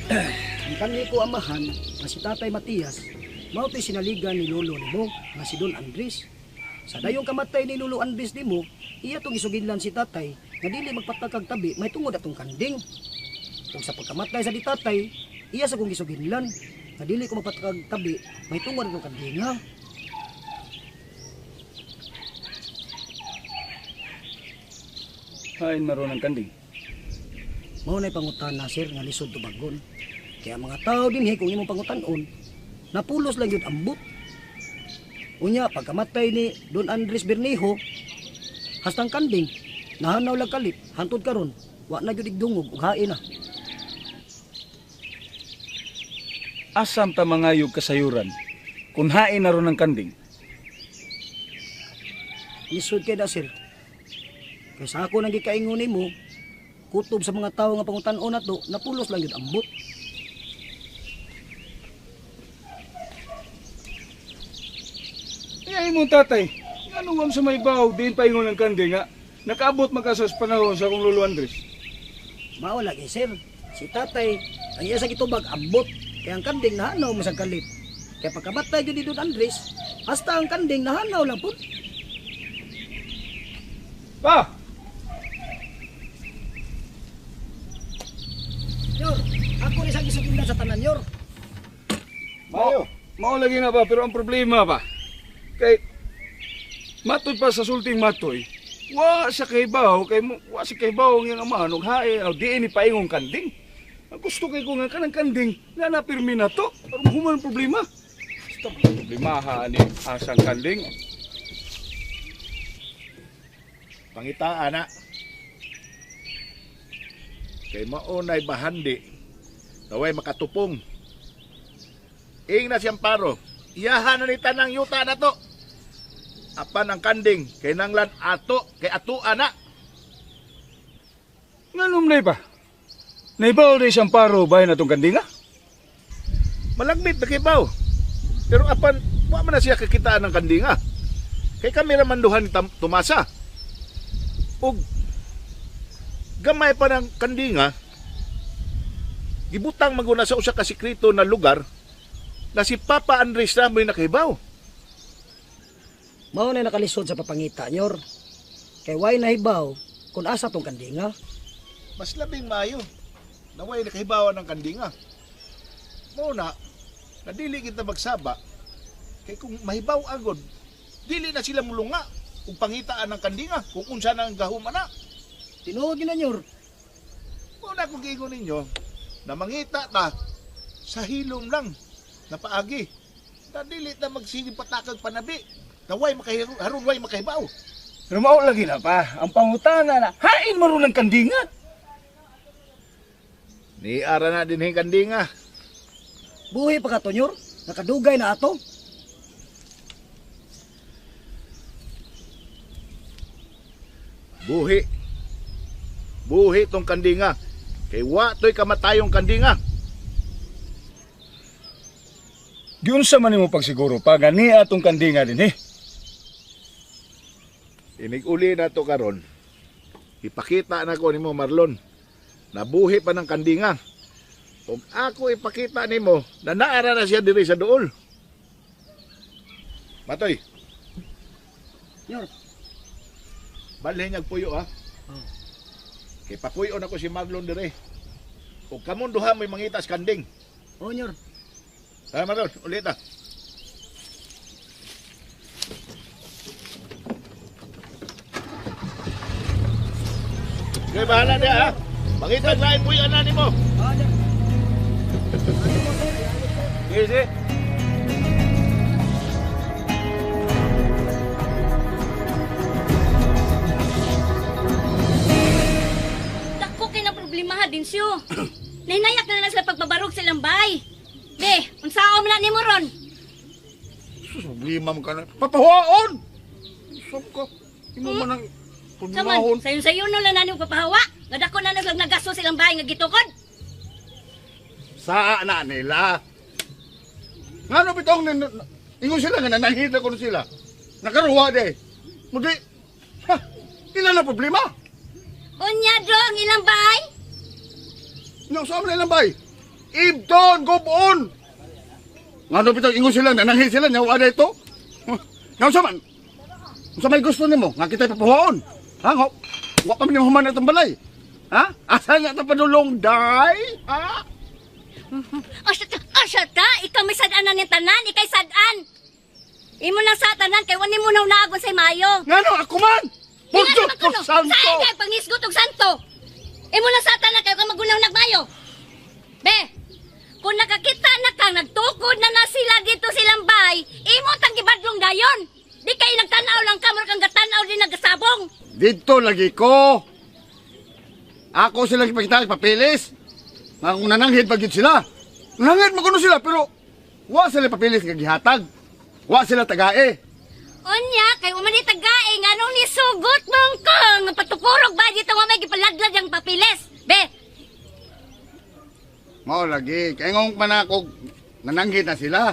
Ang kanhi ko amahan nga si Tatay Matias, mao to'y sinaligan ni Lolo nimo nga si Don Andres. Sa dayong kamatay ni Lolo Andres nimo, iya tong isuginlan si Tatay nga dili magpatakag tabi may tungod atong kanding. Kung sa pagkamatay sa di Tatay, iya sa kong isuginlan nga dili ko magpatakag tabi may tungod atong kanding ha. Hain maron ang kanding. Mao na'y pangutana sir nga lisod tubagon. Kaya mga tao din kung imong pangutanon, napulos lang yun ambot. Unya, pagkamatay ni Don Andres Bernejo, hastang kanding, nahanaw lang kalit, hantod karon, wa na yun igdungog, ug hain na. Asam ta mangayog kasayuran kung hain na ron ang kanding. Lisod kay da sir. Kaya sa ako nang gikaingon nimo, kutob sa mga tao nga pangutanon nato, napulos lang yun ambot. Ay mo tatay, ano ang sa may baw, din paingon ng kanding nga, nakaabot makasas panahon sa kong Lolo Andres. Mao lagi sir, si Tatay, ang iya sa gitubag ambot, kaya ang kanding nahanaw mo sa kalit. Kaya pagkamatay yun ni Don Andres, hasta ang kanding nahanaw lang po. Pa! Yor, ako rin sa gisugunda sa tanan, Yor. Mayo. Mao lagi na ba, pero ang problema pa, kay matoy pa sa sulting matoy, wa sa kaybaw, kay wa sa kaybaw ang iyang amahan, og hae, o di ni paingong kanding. Ang gusto kay ko nga kanang kanding, nga napirmi na to, pero human problema. Basta problema ha, ni asang kanding. Pangitaan na. Kay maunay bahandi. Naway makatupong. Ing na siyang paro. Iyahan na ni tanang yuta na to. Apan ang kanding. Kay nanglan ato. Kay atuan na. Nganom na ba? Naibaw rin siyang paro bayan na itong kandinga? Malagbit na kibaw. Pero apan, wa man na siya kakitaan ng kandinga. Kay kami raman duhan ni Tumasa. Og gamay pa ng kandinga, gibutang maguna sa usa ka sekreto na lugar na si Papa Andres na may nakahibaw. Mao na nakalisod sa papangita, Yor. Kay way nahibaw kung asa tong kandinga. Mas labing mayo na way nakahibawan ng kandinga. Muna, nadili kita magsaba, kay kung mahibaw agod, dili na sila mulunga kung pangitaan ng kandinga, kung unsa na ang gahuma na. Tinuod na, Yor. Muna kung giingon ninyo, na mangita ta sa hilom lang, na paagi, na dili na magsige patakag panabi, na way makaharun, way makahibaw. Pero mao lagi na pa, ang pangutana na, hain mo ron ang kandinga. Ni ara na din yung kandinga. Buhi pa ka to, Yor. Nakadugay na ato. Buhi. Buhi tong kandinga. Kay wa to'y kamatayong kandinga. Giunsa man nimo pagsiguro pa gani atong kandinga din eh. Inig-uli na to karon. Ipakita na ko nimo Marlon. Nabuhi pa ng kandinga. Kung ako ipakita nimo na naara na siya diri sa duol. Matoy, Yor. balhin niyag puyo ha. Oh. Kay papuyo na ko si Marlon diri. Kung kamon duha may mangitas kanding. Oh, Yor. Ha Marlon, ulit ha. Okay, bahala niya ha. Mangitas lain puyo na nimo. Ah, Yor. Sige. Dako kay na problema ha din siyo. Nainayak na sila pagbabarog silang bay. Be, unsaon man na nimo ron? Problema mo ka na. Papahuaon! Saan ka? Imo man ang Saman, problemahon. sayon-sayon no lang na nimo papahawa. Nga dako na naglag nagasto silang bay nga gitukod. Saa na nila. Nga no bitong ingon sila nga nanahita ko sila. Nakaruwa de. Mudi. Ha, ila na problema. Unya do ang ilang bay? No, sa amin lang bay. Ibton, gubon! Nga no, bitaw, ingon sila, nananghin sila, nyawa na ito. Nga sa man, sa may gusto nimo nga kita ipapuhaon. Ha, nga, wa pa man human na itong balay. Ha? Asa nga ito padulong, day? Ha? Asya ta, ikaw may sadaan ng tanan, ikay sadaan. Imo lang sa tanan, kay wani mo na unaagon sa mayo. Nga no, ako man! Pulto ko santo! Saan kay pangisgot og santo? Imo lang sa tanan, kayo ka magunaw nagmayo. Be, kung nakakita na kang nagtukod na sila dito silang bay, imo tang gibadlong dayon. Di kay nagtanaw lang ka, kang gatanaw din nagasabong. Dito lagi ko. Ako sila ipakita, papilis. Nga kung nananghid pag yun sila. Nananghid maguno sila, pero wa sila papilis kagihatag. Wa sila tagae. Onya, kay umani tagae nga nung nisugot mong kang patukurog ba dito nga may gipaladlad ang papilis. Be, Mao lagi. Kaya ngong panakog nananghid na sila.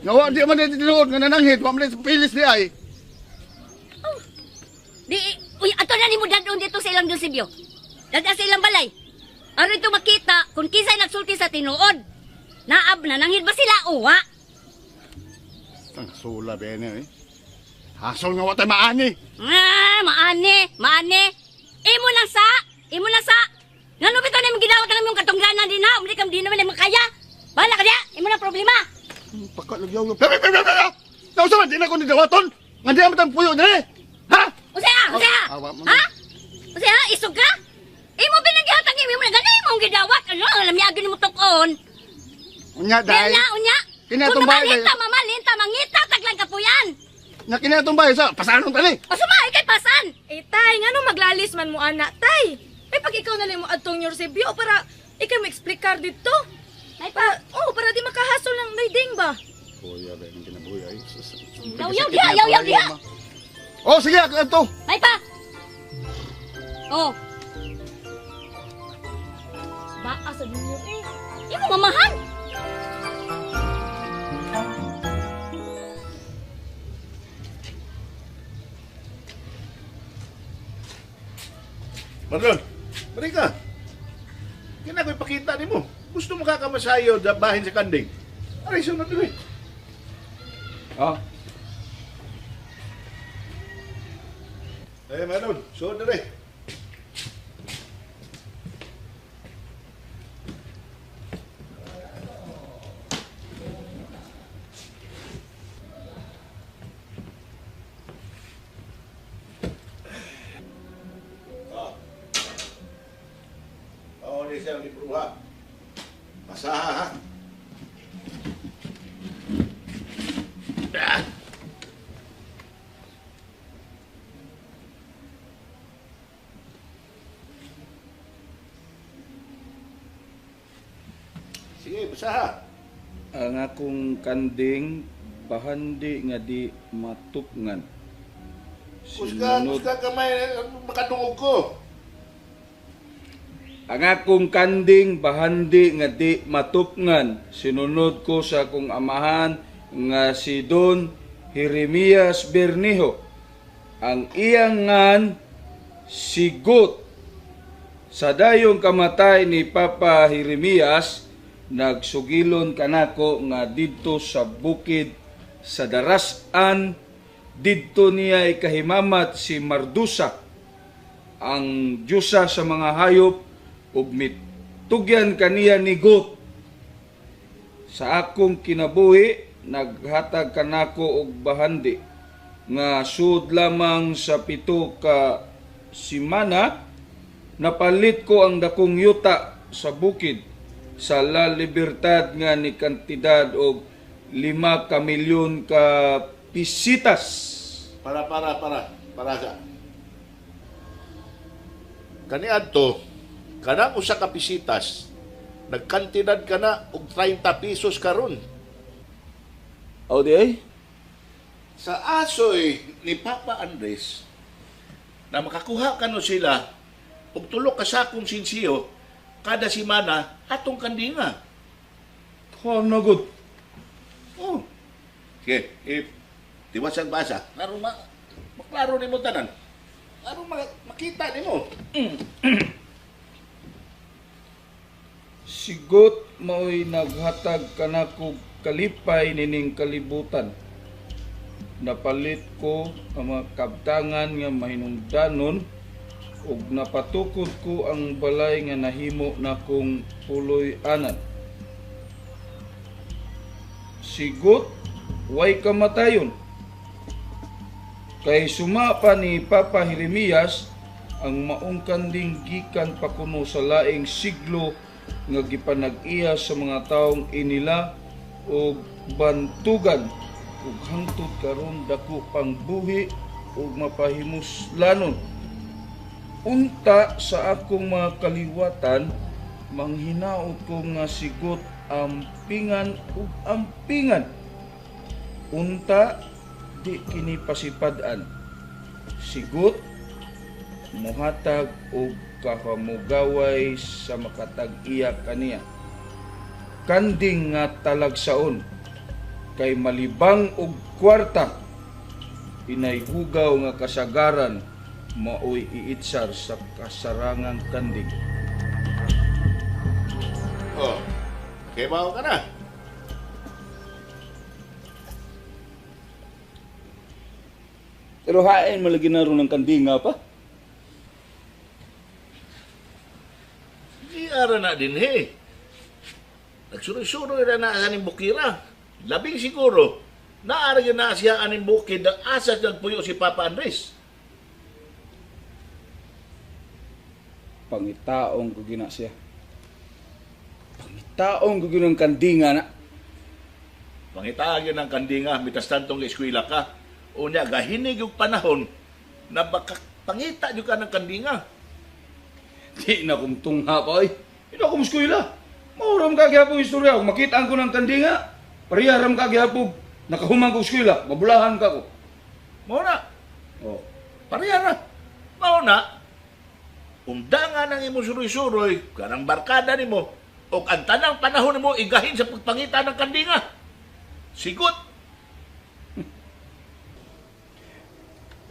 Nga wa di man dito tinuod nga nananghid. Wa man dito papilis di ay. di, uy, ato na ni mo dadon dito sa ilang dulsibyo. Dada sa ilang balay. Ano ito makita kung kisay nagsulti sa tinuod. Naab na, nanghid ba sila uwa? Ang sula bene eh. Hasol nga wa tay maani. Maane. Imo lang sa. Ngano bitaw na magidawat ang imong katunglanan din na, umli kam di naman ay makaya. Bala ka diya, imo na problema. Pakalagyaw. Nausa man di na ko ni dawaton. Nga di amatang puyo dire. Ha? Usaya. Awa mo. Ha? Usaya, isog ka? Imo binaghatang imo na ganay imong gidawat. Ano, lamyagin mo tukon. Unya dai. Unya. Kinatong Kung bahay. malinta, mangita, taglang kapuyan. Nga kinatong bahay sa pasanong tani. O sumay kay pasan. Tay, nga no maglalis man mo anak, tay. Ay, pag ikaw na lang mo adtong your review, para ikaw mag-explikar dito. Ay Para di makahasol ng naiding ba? Kuya ba yung kinabuhi ay. Yaw diha. Oh sige ako ito. May pa. Oh. Baka sa dulo eh. Imo mamahan. Marlon, balik ka. Kina ko ipakita ni mo. Gusto mo kakamasayo sa bahin sa kanding. Aray, sunod mo eh. Ah, Marlon, sunod na rin. Ni siyang libruha. Masaha ha. Sige, basaha. ang akong kanding bahandi nga di matupngan. Muska kamay, makadungog ko. Ang akong kanding bahandi nga di matupngan, sinunod ko sa akong amahan nga si Don Jeremias Bernijo. Ang iyang ngan sigot. Sa dayong kamatay ni Papa Jeremias, nagsugilon kanako nga didto sa bukid sa Darasan, didto niya ikahimamat si Mardusa, ang Diyosa sa mga hayop, ug mitugyan kaniya ni Got. Sa akong kinabuhi naghatag kanako og bahandi nga sud lamang sa 7 ka simana napalit ko ang dakong yuta sa bukid sa La Libertad nga ni kantidad og 5 ka milyon ka pisitas. Para sa. Kaniadto, kanang usa ka pisitas, nagkantidad ka na og 30 pesos karon. O di ay? Sa asoy ni Papa Andres, na makakuha ka no sila og 3 ka sakong sinsiyo kada simana atong kandinga. Ano good? Oh. Sige, tiwasang basa. Laro maklaro nimo tanan. Laro makita nimo. Sigot mao'y naghatag kanako kalipay nining kalibutan. Napalit ko ang mga kabtangan nga mahinungdanon ug napatukod ko ang balay nga nahimo na kong puloy-anan. Sigot, way kamatayon. Kay sumapa ni Papa Jeremias ang maong kanding gikan pa kuno sa laing siglo nga gipanag-iya sa mga taong inila ug bantugan ug hangtod karon dako pang buhi ug mapahimuslanon. Unta sa akong mga kaliwatan manghinaot ko nga sigot ampingan ug ampingan. Unta di kini pasipad-an. Sigot muhatag og kahamugaway sa makatag-iya kaniya. Kanding nga talagsaon kay malibang og kwarta inayhugaw nga kasagaran maoy iitsar sa kasarangang kanding. Oh, kahibaw ka na. Pero hain malagi na ron ng kanding nga pa. Di ara na din he. Nagsuroy-suroy na aning bukira. Labing siguro, naaragin na siya aning bukid ang asas nagpuyo si Papa Andres. Pangitaong ko gina siya. Pangitaong ko ginang kandinga na. Pangitagin ng kandinga, mitas tantong eskwela ka. Unya, gahinig yung panahon na baka pangita nyo ka ng kandinga. Di na kong tungha pa ay. Di na akong eskwela. Mauram ka gihapong istorya. Kung makitaan ko ng kandinga, pariyaram ka gihapong nakahumang ko eskwela. Mabulahan ka ko. Mauna, Oh. pariyan na. Mauna, undangan ang imo suroy-suroy, karang barkada nimo, o ang tanang panahon nimo igahin sa pagpangita ng kandinga. Sigot,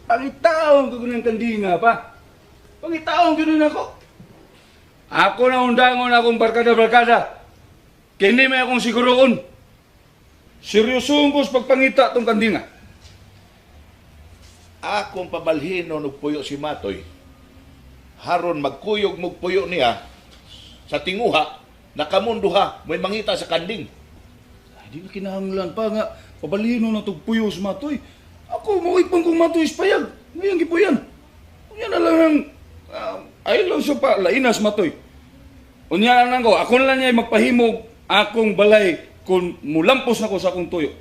Pangitaong ko ng kandinga pa. Pangitaong ko ako. Ako na undangon akong barkada-barkada. Kini may akong siguroon. Seryosong ko sa pagpangita tong kandinga. akong pabalhin no nagpuyo si Matoy. Haron magkuyog mugpuyo niya sa tinguha, nakamunduha, may mangita sa kanding. Ay, di na kinahanglan pa nga. Pabalino na itong puyo sa Matoy. Ako, mauipang kong Matoy ispayag. Ngayon, gipuyan. Unya na lang ang ayaw sa pa, lainas Matoy. Unya na lang ko, ako na lang niya magpahimog akong balay kung mulampos na ko sa akong tuyo.